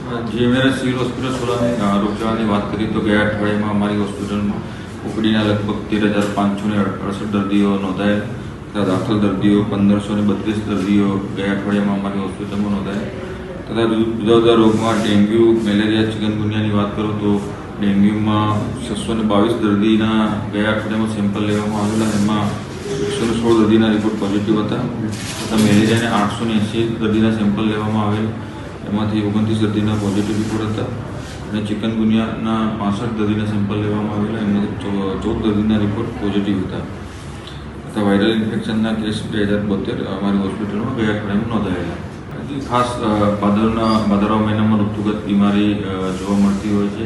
मेरा civil hospital सोला रोगचाळा की बात करें तो गया अठवाडिये में अमरी हॉस्पिटल में ओपीडी लगभग 13,568 दर्दियों नोधाया तथा दाखल दर्दियों 1,532 दर्दियों गया अठवाडिये में अमरी हॉस्पिटल में नोधाया तथा जुदा जुदा रोग में डेंग्यू मलेरिया चिकनगुनिया की बात करो तो डेंग्यू में 622 दर्दी गया अठवाडिये में सेम्पल लेवामां आवेला एमां 116 दर्दी रिपोर्ट पॉजिटिव था तथा मलेरिया ने 880 दर्दी सेम्पल लेवामां आवेल एमांथी 29 दर्दीना पॉजिटिव रिपोर्ट था અને ચિકનગુનિયાના 65 દર્દીના સેમ્પલ લેવામાં આવેલા એમાંથી 14 દર્દીના રિપોર્ટ પોઝિટિવ હતા તથા વાયરલ ઇન્ફેક્શનના કેસ 2072 અમારી હોસ્પિટલમાં ગયા અઠવાડિયામાં નોંધાયેલા ખાસ ભાદરવા મહિનામાં ઋતુગત બીમારી જોવા મળતી હોય છે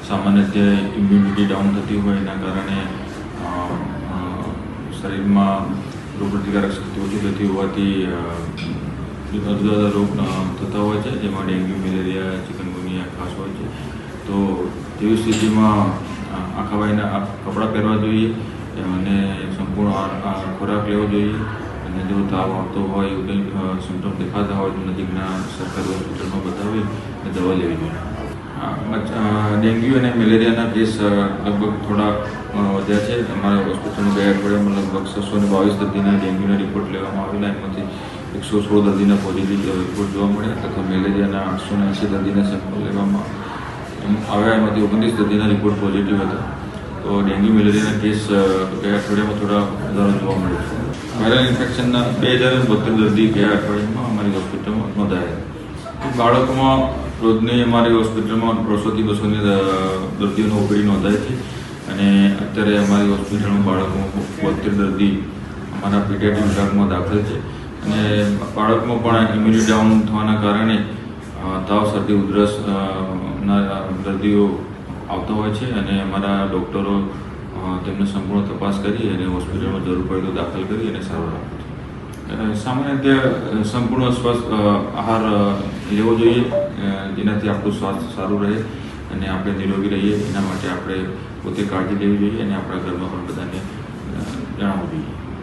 સામાન્ય રીતે ઇમ્યુનિટી ડાઉન થતી હોય એના કારણે શરીરમાં રોગપ્રતિકારક શક્તિ ઓછી થતી હોવાથી जुदा जुदा रोग थता हो जेमा डेंग्यू मलेरिया चिकनगुनिया खास हो तो तेवी स्थिति में आखा भाईना कपड़ा पहरवा जोईए अने संपूर्ण खोराक लेवो जोईए अने जो ताव आवतो होय कई सिम्टम देखाता होय तो नजीकना सरकारी होस्पिटल में बतावी दवा लेवी जोईए। डेंग्यू और मलेरिया केस लगभग थोड़ा वध्या है अमरा होस्पिटल में गया अठवाडिये में लगभग 622 दर्दी डेंग्यू रिपोर्ट लेवामां आवेला एमांथी 116 दर्दी पॉजिटिव रिपोर्ट जोवा मळ्या तथा मलेरिया 880 दर्दी सेम्पल लेवामां आव्या एमांथी 29 दर्दी रिपोर्ट पॉजिटिव था तो डेंग्यू मलेरिया केस गया अठवाडिये में थोड़ा वधारो जोवा मळे छे। वायरल इन्फेक्शन 2072 दर्दी गया अठवाडिये में अमरी होस्पिटल में नोंधाया। बाळको में रोजनी अमरी होस्पिटल में 100 થી 200 दर्दियों ओपीडी नोंधाय छे अने अत्यारे अमरी होस्पिटल में बाळको में 72 दर्दी अमरा पीडियाट्रिक विभाग में दाखल है અને બાળકમાં પણ ઇમ્યુનિટી ડાઉન થવાના કારણે તાવ શરદી ઉધરસ ના દર્દીઓ આવતા હોય છે અને અમારા ડૉક્ટરો તેમને સંપૂર્ણ તપાસ કરી અને હોસ્પિટલમાં જરૂર પડે તો દાખલ કરી અને સારવાર આપે છે। સામાન્ય રીતે સંપૂર્ણ સ્વસ્થ આહાર લેવો જોઈએ જેનાથી આપણું સ્વાસ્થ્ય સારું રહે અને આપણે નિરોગી રહીએ એના માટે આપણે પોતે કાળજી લેવી જોઈએ અને આપણા ઘરમાં પણ બધાને જણાવવું જોઈએ।